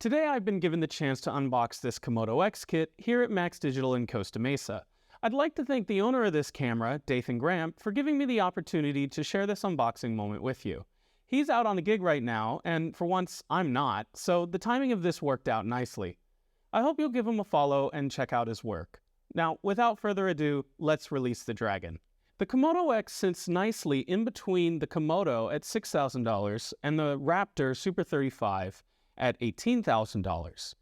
Today I've been given the chance to unbox this Komodo-X kit here at Max Digital in Costa Mesa. I'd like to thank the owner of this camera, Dathan Graham, for giving me the opportunity to share this unboxing moment with you. He's out on the gig right now, and for once, I'm not, so the timing of this worked out nicely. I hope you'll give him a follow and check out his work. Now, without further ado, let's release the dragon. The Komodo-X sits nicely in between the Komodo at $6,000 and the Raptor Super 35 at $18,000.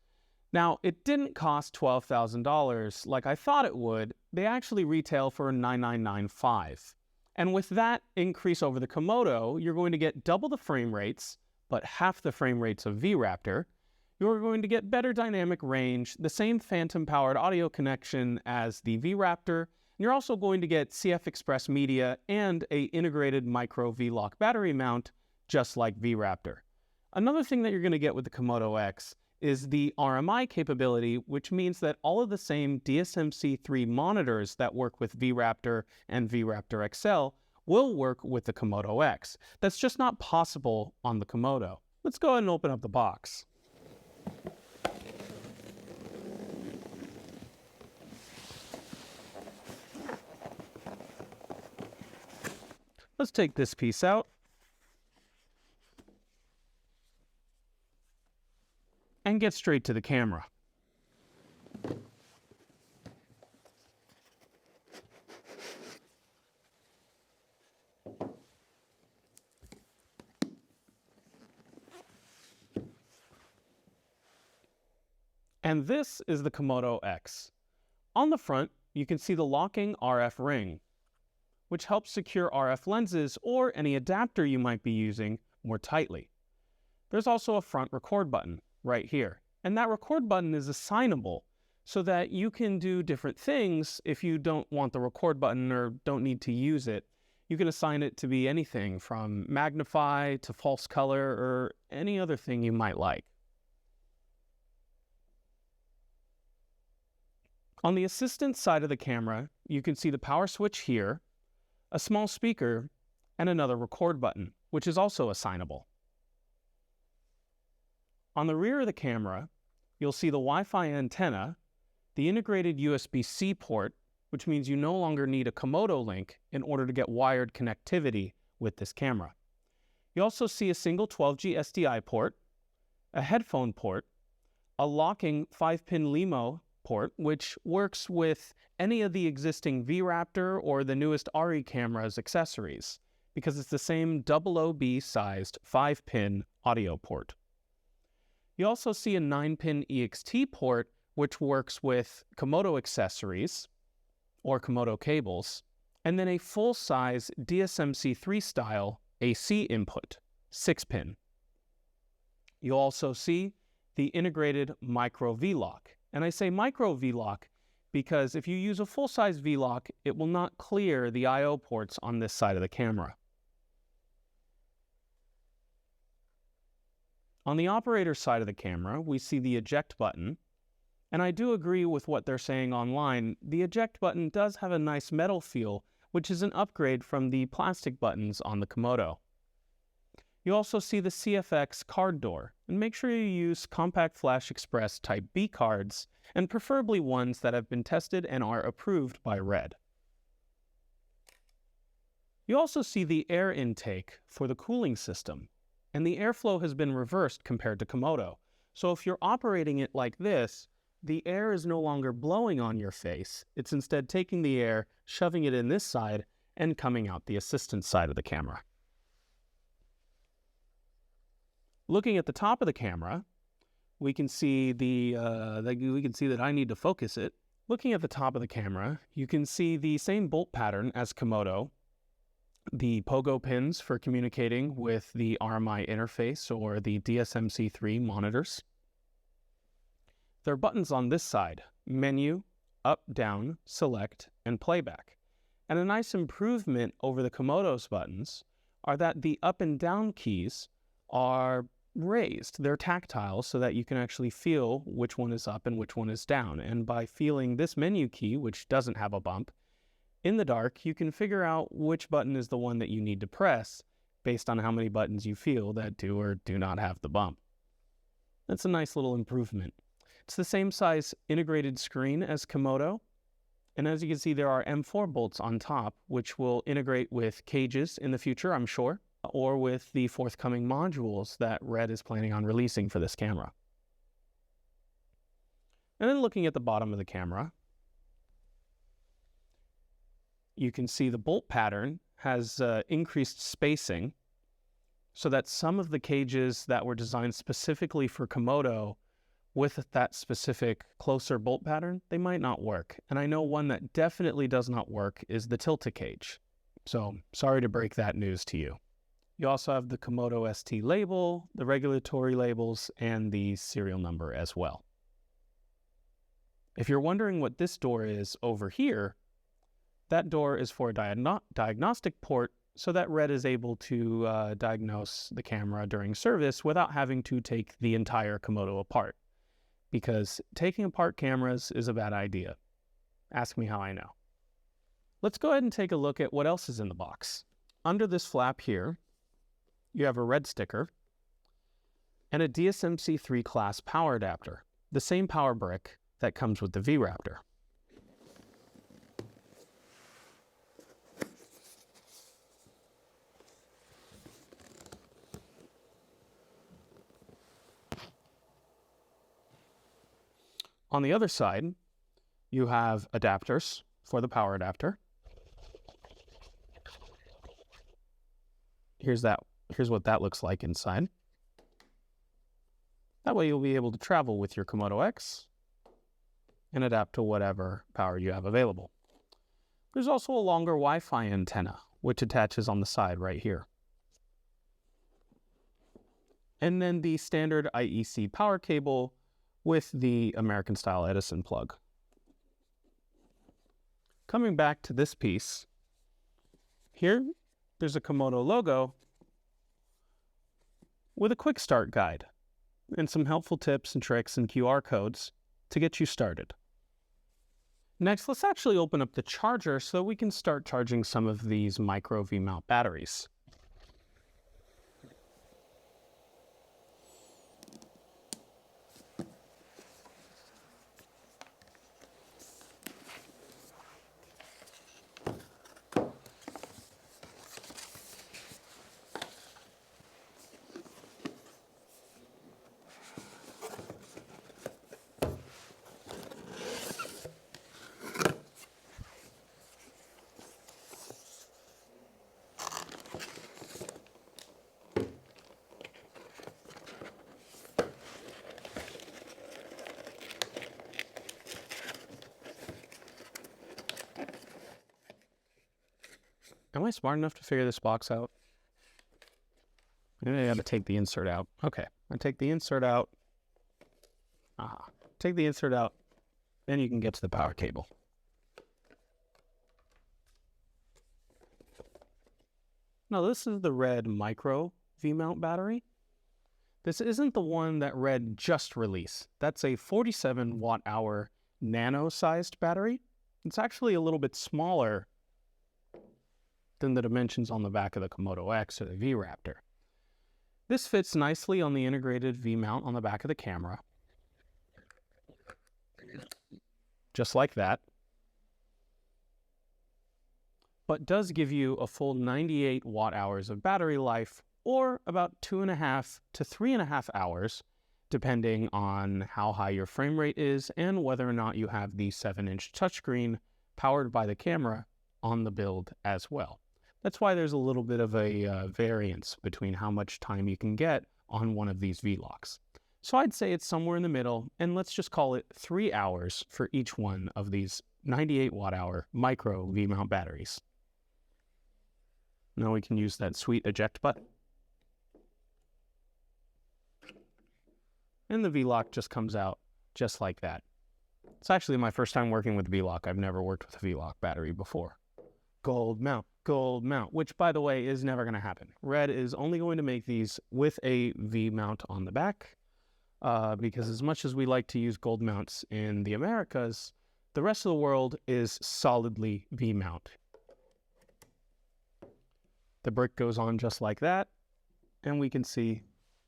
Now, it didn't cost $12,000 like I thought it would. They actually retail for $9,995. And with that increase over the Komodo, you're going to get double the frame rates, but half the frame rates of V-Raptor. You're going to get better dynamic range, the same phantom-powered audio connection as the V-Raptor, and you're also going to get CFx media and an integrated micro V-Lock battery mount, just like V-Raptor. Another thing that you're going to get with the Komodo-X is the RMI capability, which means that all of the same DSMC3 monitors that work with V-Raptor and V-Raptor XL will work with the Komodo-X. That's just not possible on the Komodo. Let's go ahead and open up the box. Let's take this piece out. And get straight to the camera. And this is the Komodo-X. On the front, you can see the locking RF ring, which helps secure RF lenses or any adapter you might be using more tightly. There's also a front record button right here. And that record button is assignable so that you can do different things if you don't want the record button or don't need to use it. You can assign it to be anything from magnify to false color or any other thing you might like. On the assistant side of the camera, you can see the power switch here, a small speaker, and another record button, which is also assignable. On the rear of the camera, you'll see the Wi-Fi antenna, the integrated USB-C port, which means you no longer need a Komodo link in order to get wired connectivity with this camera. You also see a single 12G SDI port, a headphone port, a locking 5-pin LEMO port, which works with any of the existing V-Raptor or the newest RE cameras accessories, because it's the same 00B sized 5-pin audio port. You also see a 9-pin EXT port, which works with Komodo accessories or Komodo cables, and then a full-size DSMC3 style AC input, 6-pin. You'll also see the integrated micro V-Lock. And I say micro V-Lock because if you use a full-size V-Lock, it will not clear the I/O ports on this side of the camera. On the operator side of the camera, we see the eject button, and I do agree with what they're saying online. The eject button does have a nice metal feel, which is an upgrade from the plastic buttons on the Komodo. You also see the CFx card door, and make sure you use Compact Flash Express Type B cards, and preferably ones that have been tested and are approved by RED. You also see the air intake for the cooling system, and the airflow has been reversed compared to Komodo. So if you're operating it like this, the air is no longer blowing on your face. It's instead taking the air, shoving it in this side, and coming out the assistant side of the camera. Looking at the top of the camera, we can see that I need to focus it. Looking at the top of the camera, you can see the same bolt pattern as Komodo, the pogo pins for communicating with the RMI interface or the DSMC3 monitors. There are buttons on this side: menu, up, down, select, and playback. And a nice improvement over the Komodo's buttons are that the up and down keys are raised. They're tactile so that you can actually feel which one is up and which one is down. And by feeling this menu key, which doesn't have a bump, in the dark, you can figure out which button is the one that you need to press based on how many buttons you feel that do or do not have the bump. That's a nice little improvement. It's the same size integrated screen as Komodo, and as you can see, there are M4 bolts on top, which will integrate with cages in the future, I'm sure, or with the forthcoming modules that Red is planning on releasing for this camera. And then looking at the bottom of the camera, you can see the bolt pattern has increased spacing so that some of the cages that were designed specifically for Komodo with that specific closer bolt pattern, they might not work. And I know one that definitely does not work is the Tilta cage. So sorry to break that news to you. You also have the Komodo ST label, the regulatory labels, and the serial number as well. If you're wondering what this door is over here, that door is for a diagnostic port so that Red is able to diagnose the camera during service without having to take the entire Komodo apart. Because taking apart cameras is a bad idea. Ask me how I know. Let's go ahead and take a look at what else is in the box. Under this flap here, you have a red sticker and a DSMC3 class power adapter, the same power brick that comes with the V-Raptor. On the other side, you have adapters for the power adapter. Here's what that looks like inside. That way you'll be able to travel with your Komodo-X and adapt to whatever power you have available. There's also a longer Wi-Fi antenna, which attaches on the side right here. And then the standard IEC power cable with the American-style Edison plug. Coming back to this piece, here there's a Komodo logo with a quick start guide and some helpful tips and tricks and QR codes to get you started. Next, let's actually open up the charger so we can start charging some of these micro V-mount batteries. Am I smart enough to figure this box out? Maybe I gotta take the insert out. Okay, I take the insert out. Take the insert out, then you can get to the power cable. Now this is the Red Micro V-mount battery. This isn't the one that Red just released. That's a 47 watt-hour nano-sized battery. It's actually a little bit smaller than the dimensions on the back of the Komodo-X or the V-Raptor. This fits nicely on the integrated V-mount on the back of the camera. Just like that. But does give you a full 98 watt-hours of battery life, or about 2.5 to 3.5 hours, depending on how high your frame rate is and whether or not you have the 7-inch touchscreen powered by the camera on the build as well. That's why there's a little bit of a variance between how much time you can get on one of these V-locks. So I'd say it's somewhere in the middle, and let's just call it 3 hours for each one of these 98 watt-hour micro V-mount batteries. Now we can use that sweet eject button. And the V-lock just comes out just like that. It's actually my first time working with V-lock. I've never worked with a V-lock battery before. Gold mount, which by the way is never going to happen. Red is only going to make these with a V-mount on the back because as much as we like to use gold mounts in the Americas, the rest of the world is solidly V-mount. The brick goes on just like that, and we can see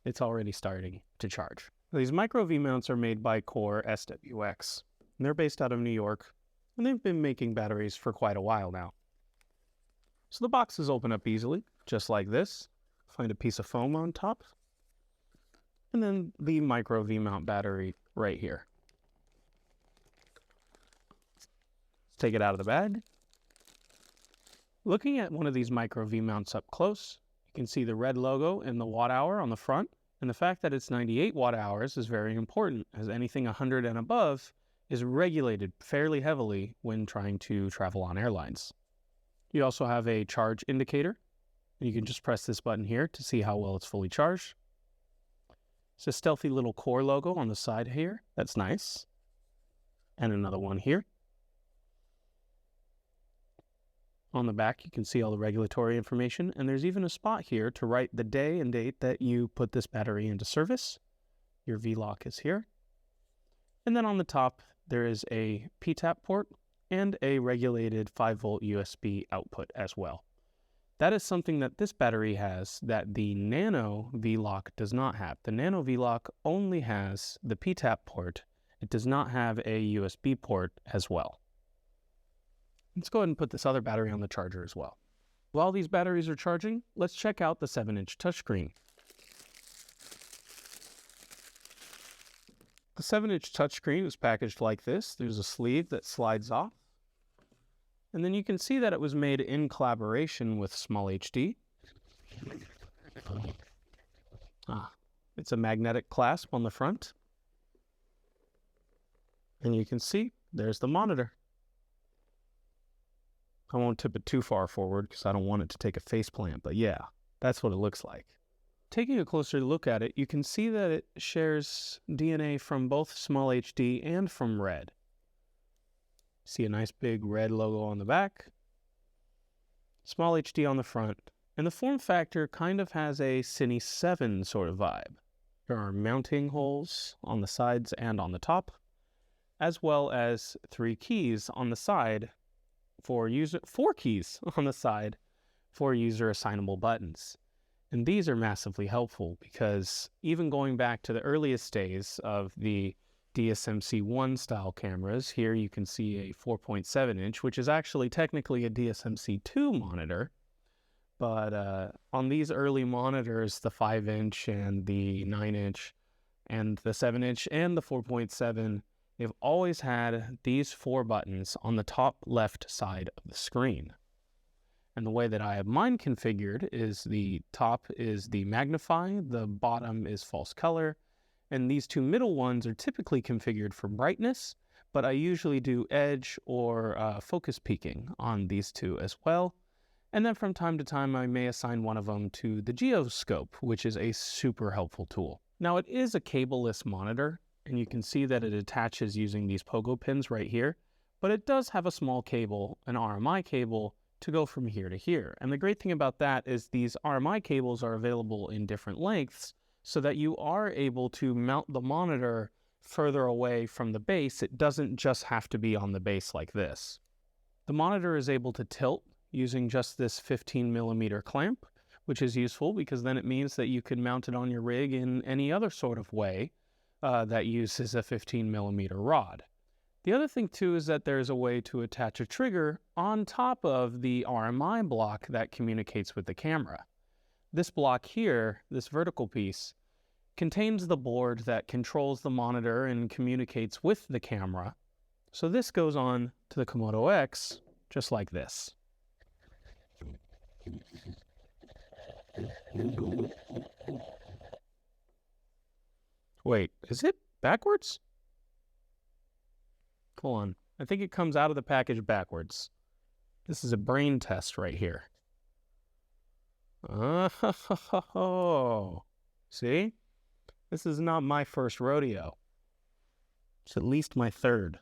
it's already starting to charge. These micro V-mounts are made by Core SWX, and they're based out of New York, and they've been making batteries for quite a while now. So the boxes open up easily, just like this. Find a piece of foam on top, and then the micro V-mount battery right here. Let's take it out of the bag. Looking at one of these micro V-mounts up close, you can see the red logo and the watt hour on the front, and the fact that it's 98 watt hours is very important, as anything 100 and above is regulated fairly heavily when trying to travel on airlines. You also have a charge indicator, and you can just press this button here to see how well it's fully charged. It's a stealthy little Core logo on the side here. That's nice. And another one here. On the back, you can see all the regulatory information, and there's even a spot here to write the day and date that you put this battery into service. Your V-lock is here. And then on the top, there is a P-tap port and a regulated 5-volt USB output as well. That is something that this battery has that the Nano V-lock does not have. The Nano V-lock only has the P-tap port. It does not have a USB port as well. Let's go ahead and put this other battery on the charger as well. While these batteries are charging, let's check out the 7-inch touchscreen. The 7-inch touchscreen is packaged like this. There's a sleeve that slides off. And then you can see that it was made in collaboration with SmallHD. It's a magnetic clasp on the front. And you can see there's the monitor. I won't tip it too far forward because I don't want it to take a faceplant, but yeah, that's what it looks like. Taking a closer look at it, you can see that it shares DNA from both SmallHD and from Red. See a nice big red logo on the back, SmallHD on the front, and the form factor kind of has a Cine 7 sort of vibe. There are mounting holes on the sides and on the top, as well as 3 keys on the side for 4 keys on the side for user assignable buttons. And these are massively helpful because even going back to the earliest days of the DSMC-1 style cameras, here you can see a 4.7 inch, which is actually technically a DSMC-2 monitor. But on these early monitors, the 5-inch and the 9-inch and the 7-inch and the 4.7, they've always had these 4 buttons on the top left side of the screen. And the way that I have mine configured is the top is the magnify, the bottom is false color, and these 2 middle ones are typically configured for brightness, but I usually do edge or focus peaking on these 2 as well. And then from time to time, I may assign one of them to the Geoscope, which is a super helpful tool. Now, it is a cableless monitor, and you can see that it attaches using these pogo pins right here, but it does have a small cable, an RMI cable, to go from here to here. And the great thing about that is these RMI cables are available in different lengths so that you are able to mount the monitor further away from the base. It doesn't just have to be on the base like this. The monitor is able to tilt using just this 15mm clamp, which is useful because then it means that you can mount it on your rig in any other sort of way that uses a 15mm rod. The other thing too is that there's a way to attach a trigger on top of the RMI block that communicates with the camera. This block here, this vertical piece, contains the board that controls the monitor and communicates with the camera. So this goes on to the Komodo-X just like this. Wait, is it backwards? Hold on. I think it comes out of the package backwards. This is a brain test right here. Oh, see? This is not my first rodeo. It's at least my third.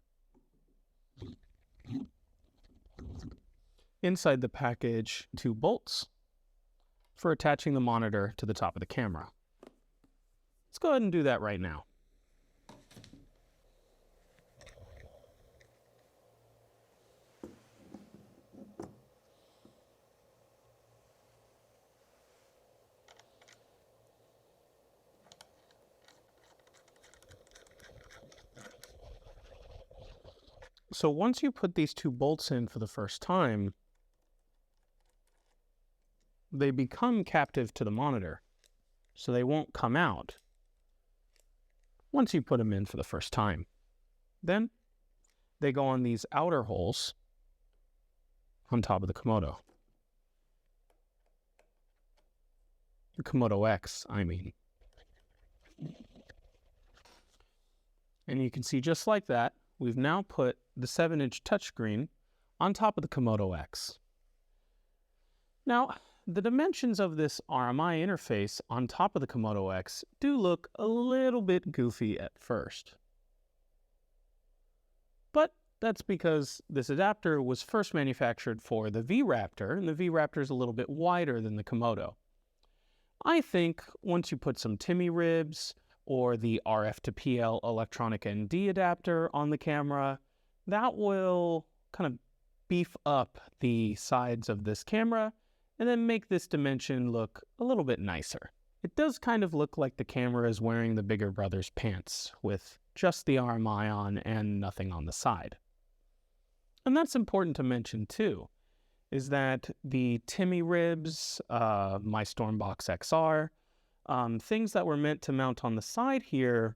Inside the package, 2 bolts for attaching the monitor to the top of the camera. Let's go ahead and do that right now. So once you put these two bolts in for the first time, they become captive to the monitor, so they won't come out once you put them in for the first time. Then they go on these outer holes on top of the Komodo. The Komodo-X, I mean. And you can see just like that, we've now put the 7-inch touchscreen on top of the Komodo-X. Now, the dimensions of this RMI interface on top of the Komodo-X do look a little bit goofy at first. But that's because this adapter was first manufactured for the V-Raptor, and the V-Raptor is a little bit wider than the Komodo. I think once you put some Timmy ribs or the RF to PL electronic ND adapter on the camera, that will kind of beef up the sides of this camera and then make this dimension look a little bit nicer. It does kind of look like the camera is wearing the bigger brother's pants with just the RMI on and nothing on the side. And that's important to mention too, is that the Timmy ribs, my Stormbox XR, things that were meant to mount on the side here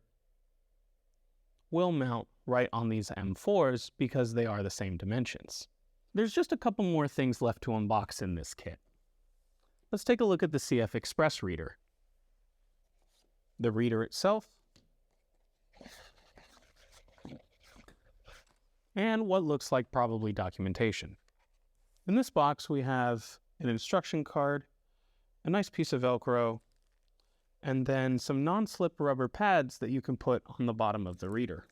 will mount right on these M4s because they are the same dimensions. There's just a couple more things left to unbox in this kit. Let's take a look at the CFx Reader. The reader itself, and what looks like probably documentation. In this box we have an instruction card, a nice piece of Velcro, and then some non-slip rubber pads that you can put on the bottom of the reader.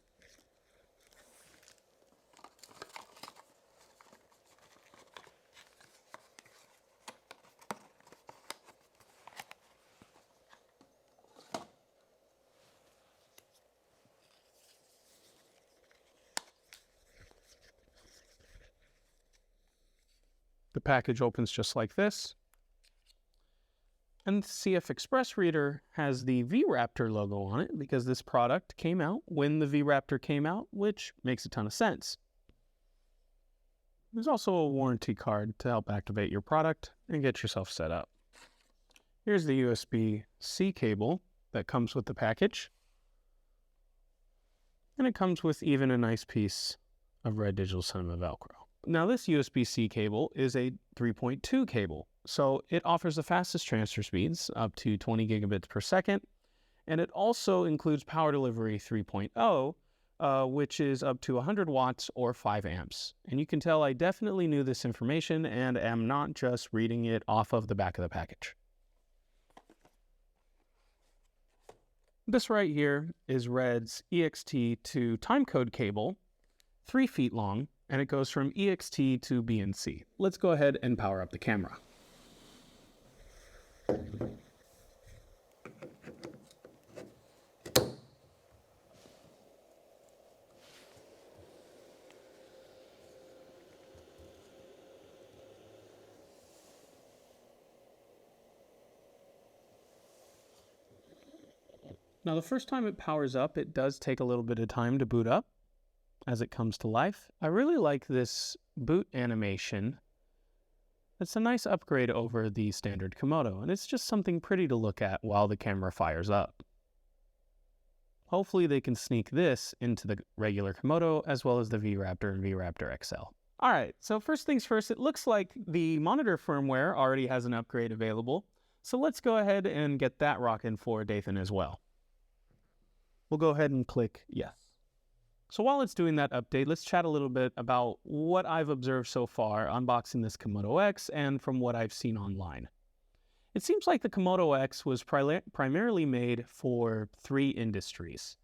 The package opens just like this. And the CFx Reader has the V-Raptor logo on it because this product came out when the V-Raptor came out, which makes a ton of sense. There's also a warranty card to help activate your product and get yourself set up. Here's the USB-C cable that comes with the package. And it comes with even a nice piece of red digital cinema Velcro. Now this USB-C cable is a 3.2 cable, so it offers the fastest transfer speeds, up to 20 gigabits per second, and it also includes power delivery 3.0, which is up to 100 watts or 5 amps. And you can tell I definitely knew this information and am not just reading it off of the back of the package. This right here is Red's EXT to timecode cable, 3 feet long, and it goes from EXT to BNC. Let's go ahead and power up the camera. Now the first time it powers up, it does take a little bit of time to boot up as it comes to life. I really like this boot animation. It's a nice upgrade over the standard Komodo, and it's just something pretty to look at while the camera fires up. Hopefully they can sneak this into the regular Komodo as well as the V-Raptor and V-Raptor XL. Alright, so first things first, it looks like the monitor firmware already has an upgrade available, so let's go ahead and get that rocking for Dathan as well. We'll go ahead and click yes. So while it's doing that update, let's chat a little bit about what I've observed so far unboxing this Komodo-X and from what I've seen online. It seems like the Komodo-X was primarily made for 3 industries.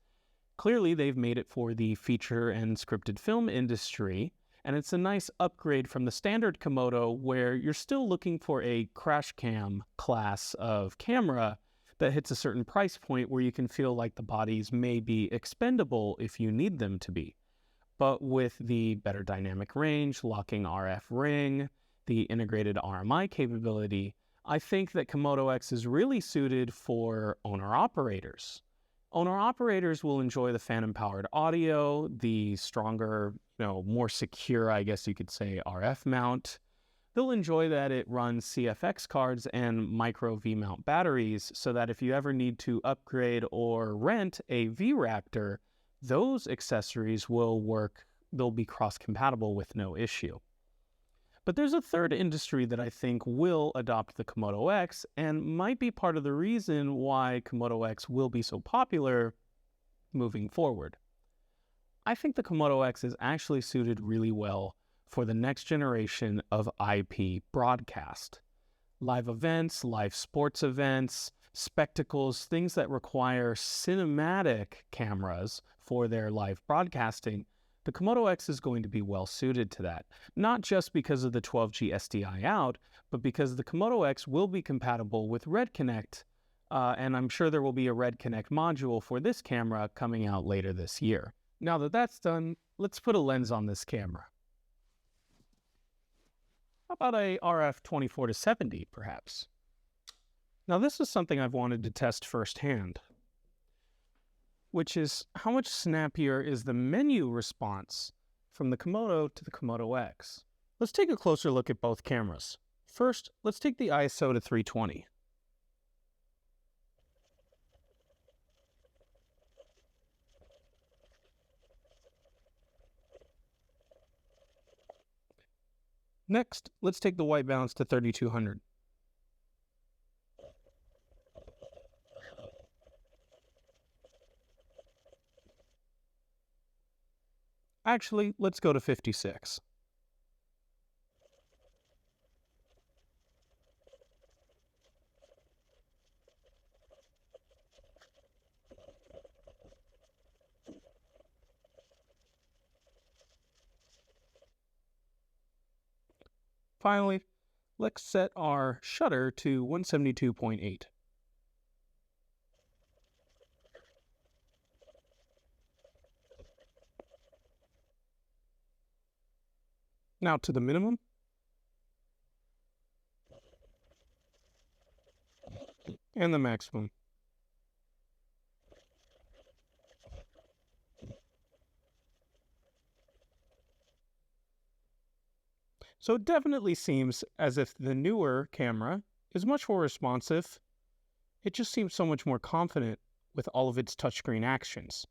Clearly, they've made it for the feature and scripted film industry, and it's a nice upgrade from the standard Komodo where you're still looking for a crash cam class of camera that hits a certain price point where you can feel like the bodies may be expendable if you need them to be. But with the better dynamic range, locking RF ring, the integrated RMI capability, I think that Komodo-X is really suited for owner-operators. Owner-operators will enjoy the phantom-powered audio, the stronger, more secure, I guess you could say, RF mount. They'll enjoy that it runs CFx cards and micro V-mount batteries, so that if you ever need to upgrade or rent a V-Raptor, those accessories will work. They'll be cross-compatible with no issue. But there's a third industry that I think will adopt the Komodo-X and might be part of the reason why Komodo-X will be so popular moving forward. I think the Komodo-X is actually suited really well for the next generation of IP broadcast. Live events, live sports events, spectacles, things that require cinematic cameras for their live broadcasting. The Komodo-X is going to be well suited to that, not just because of the 12G SDI out, but because the Komodo-X will be compatible with Red Connect, and I'm sure there will be a Red Connect module for this camera coming out later this year. Now that that's done, let's put a lens on this camera. How about a RF 24-70, perhaps? Now this is something I've wanted to test firsthand, which is how much snappier is the menu response from the Komodo to the Komodo-X. Let's take a closer look at both cameras. First, let's take the ISO to 320. Next, let's take the white balance to 3200. Actually, let's go to 56. Finally, let's set our shutter to 172.8. Now to the minimum. And the maximum. So it definitely seems as if the newer camera is much more responsive. It just seems so much more confident with all of its touchscreen actions.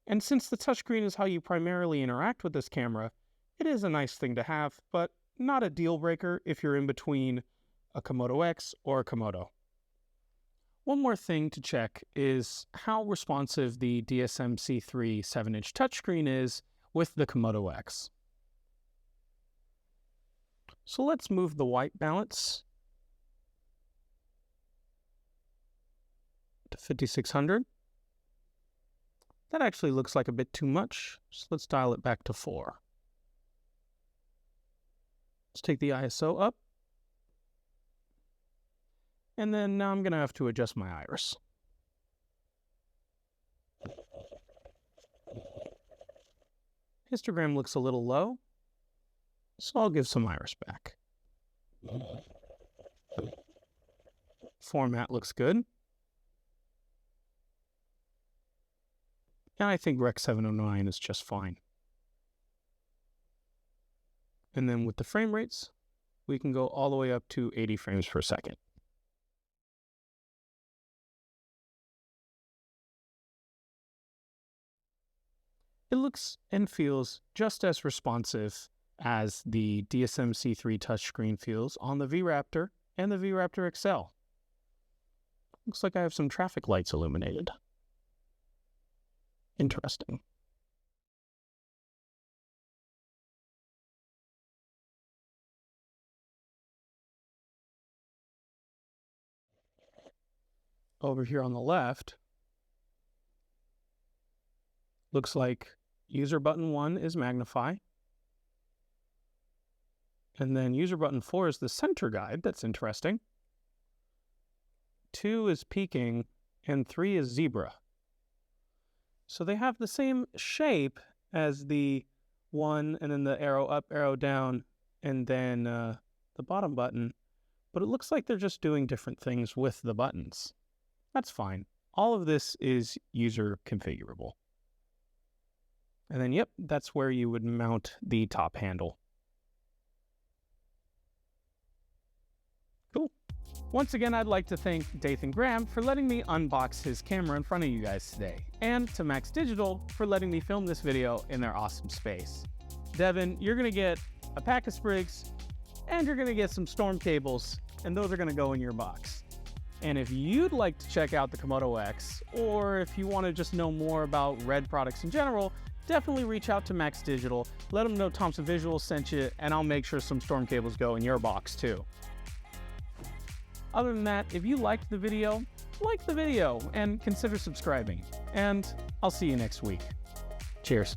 And since the touchscreen is how you primarily interact with this camera, it is a nice thing to have, but not a deal breaker if you're in between a Komodo-X or a Komodo. One more thing to check is how responsive the DSM-C3 7-inch touchscreen is with the Komodo-X. So let's move the white balance to 5600. That actually looks like a bit too much, so let's dial it back to 4. Let's take the ISO up. And then now I'm going to have to adjust my iris. Histogram looks a little low, so I'll give some iris back. Format looks good. And I think Rec 709 is just fine. And then with the frame rates, we can go all the way up to 80 frames per second. It looks and feels just as responsive as the DSM-C3 touchscreen feels on the V-Raptor and the V-Raptor XL. Looks like I have some traffic lights illuminated. Interesting. Over here on the left, looks like user button 1 is magnify. And then user button 4 is the center guide. That's interesting. 2 is peaking, and 3 is zebra. So they have the same shape as the 1, and then the arrow up, arrow down, and then the bottom button. But it looks like they're just doing different things with the buttons. That's fine. All of this is user configurable. And then, yep, that's where you would mount the top handle. Cool. Once again, I'd like to thank Dathan Graham for letting me unbox his camera in front of you guys today, and to Max Digital for letting me film this video in their awesome space. Devin, you're going to get a pack of sprigs, and you're going to get some storm cables, and those are going to go in your box. And if you'd like to check out the Komodo-X, or if you want to just know more about Red products in general, definitely reach out to Max Digital, let them know Thompson Visuals sent you, and I'll make sure some storm cables go in your box too. Other than that, if you liked the video, like the video and consider subscribing. And I'll see you next week. Cheers.